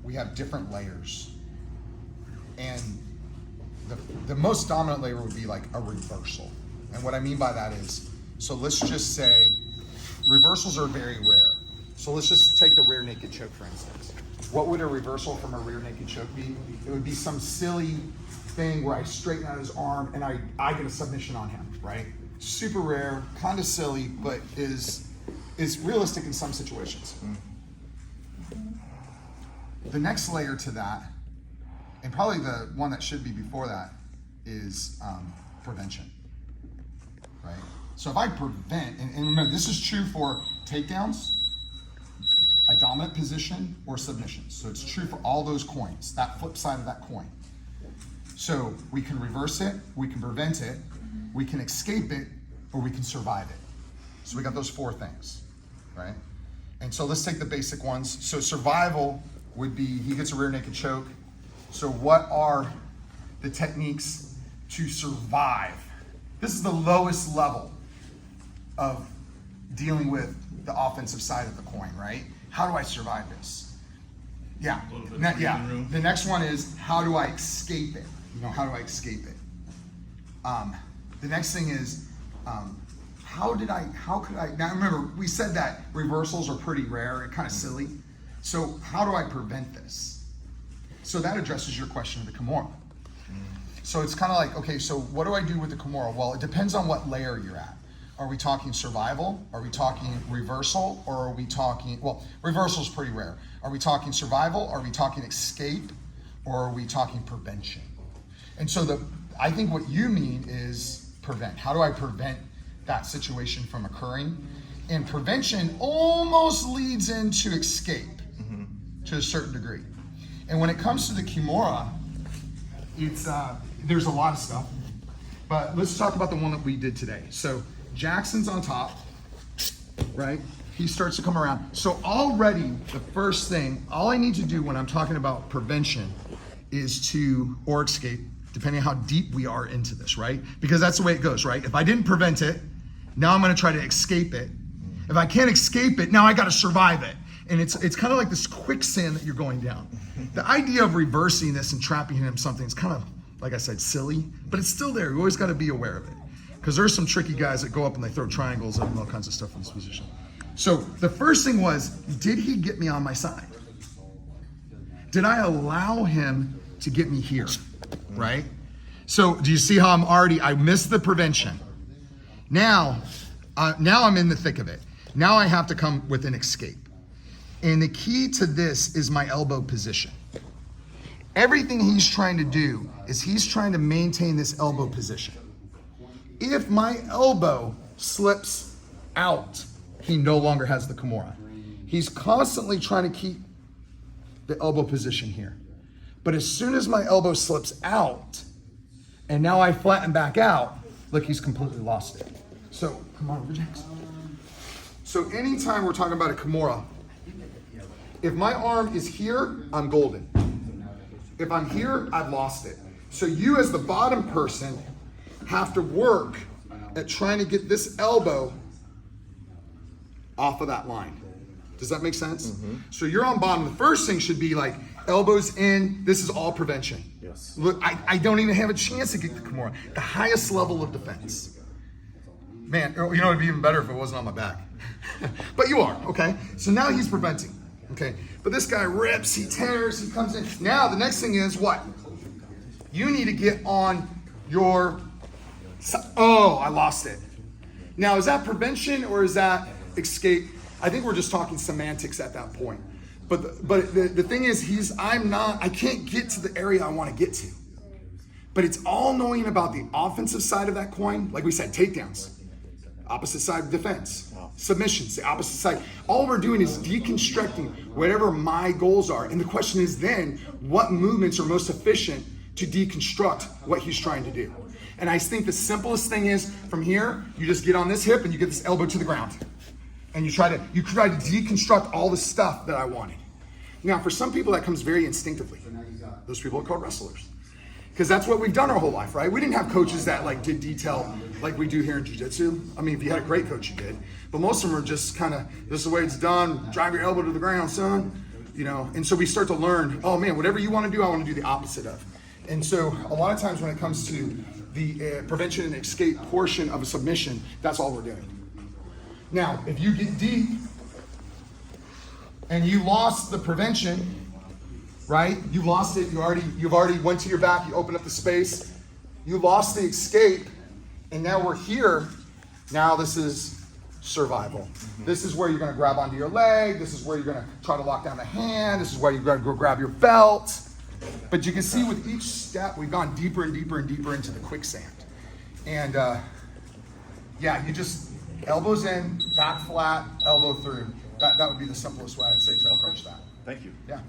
we have different layers. And the most dominant layer would be like a reversal. And what I mean by that is, so let's just say reversals are very rare. So let's just take the rear naked choke, for instance. What would a reversal from a rear naked choke be? It would be some silly thing where I straighten out his arm and I get a submission on him, right? Super rare, kind of silly, but is realistic in some situations. The next layer to that, and probably the one that should be before that, is prevention, right? So if I prevent, and remember, this is true for takedowns, a dominant position, or submissions. So it's true for all those coins, that flip side of that coin. So we can reverse it, we can prevent it, we can escape it, or we can survive it. So we got those four things, right? And so let's take the basic ones. So survival would be, he gets a rear naked choke. So what are the techniques to survive? This is the lowest level of dealing with the offensive side of the coin, right? How do I survive this? Yeah, the next one is, how do I escape it? You know, how do I escape it? The next thing is, how could I, now remember, we said that reversals are pretty rare and kind of silly. So how do I prevent this? So that addresses your question of the Kimura. So it's kind of like, okay, so what do I do with the Kimura? Well, it depends on what layer you're at. Are we talking survival? Are we talking reversal? Or are we talking, well, reversal is pretty rare. Are we talking survival? Are we talking escape? Or are we talking prevention? And so I think what you mean is prevent. How do I prevent that situation from occurring? And prevention almost leads into escape to a certain degree. And when it comes to the Kimura, it's there's a lot of stuff, but let's talk about the one that we did today. So Jackson's on top, right? He starts to come around. So already the first thing, all I need to do when I'm talking about prevention is or escape, depending on how deep we are into this, right? Because that's the way it goes, right? If I didn't prevent it, now I'm gonna try to escape it. If I can't escape it, now I gotta survive it. And it's kind of like this quicksand that you're going down. The idea of reversing this and trapping him in something is kind of, like I said, silly, but it's still there. You always gotta be aware of it. Because there's some tricky guys that go up and they throw triangles and all kinds of stuff in this position. So the first thing was, did he get me on my side? Did I allow him to get me here, right? So do you see how I missed the prevention. Now I'm in the thick of it. Now I have to come with an escape. And the key to this is my elbow position. Everything he's trying to do is he's trying to maintain this elbow position. If my elbow slips out, he no longer has the Kimura. He's constantly trying to keep the elbow position here. But as soon as my elbow slips out, and now I flatten back out, look, he's completely lost it. So, come on, relax. So anytime we're talking about a Kimura, if my arm is here, I'm golden. If I'm here, I've lost it. So you as the bottom person have to work at trying to get this elbow off of that line. Does that make sense? So you're on bottom. The first thing should be like elbows in. This is all prevention. Yes. Look, I don't even have a chance to get the Kimura. The highest level of defense. Man, you know, it'd be even better if it wasn't on my back. But you are, okay? So now he's preventing, okay? But this guy rips, he tears, he comes in. Now the next thing is what? You need to get on your, oh, I lost it. Now, is that prevention or is that escape? I think we're just talking semantics at that point. But the thing is, I can't get to the area I want to get to. But it's all knowing about the offensive side of that coin. Like we said, takedowns, opposite side defense, submissions, the opposite side. All we're doing is deconstructing whatever my goals are. And the question is then, what movements are most efficient to deconstruct what he's trying to do? And I think the simplest thing is, from here, you just get on this hip and you get this elbow to the ground. And you try to deconstruct all the stuff that I wanted. Now, for some people, that comes very instinctively. Those people are called wrestlers. Because that's what we've done our whole life, right? We didn't have coaches that did detail like we do here in Jiu Jitsu. I mean, if you had a great coach, you did. But most of them are just kind of, this is the way it's done. Drive your elbow to the ground, son. you know? And so we start to learn, oh man, whatever you want to do, I want to do the opposite of. And so a lot of times when it comes to the prevention and escape portion of a submission, that's all we're doing. Now, if you get deep and you lost the prevention, right? You lost it, you've already went to your back, you opened up the space, you lost the escape, and now we're here. Now this is survival. This is where you're gonna grab onto your leg, this is where you're gonna try to lock down the hand, this is where you're gonna go grab your belt. But you can see with each step, we've gone deeper and deeper and deeper into the quicksand. And yeah, you just elbows in, back flat, elbow through. That would be the simplest way I'd say to approach that. Thank you. Yeah.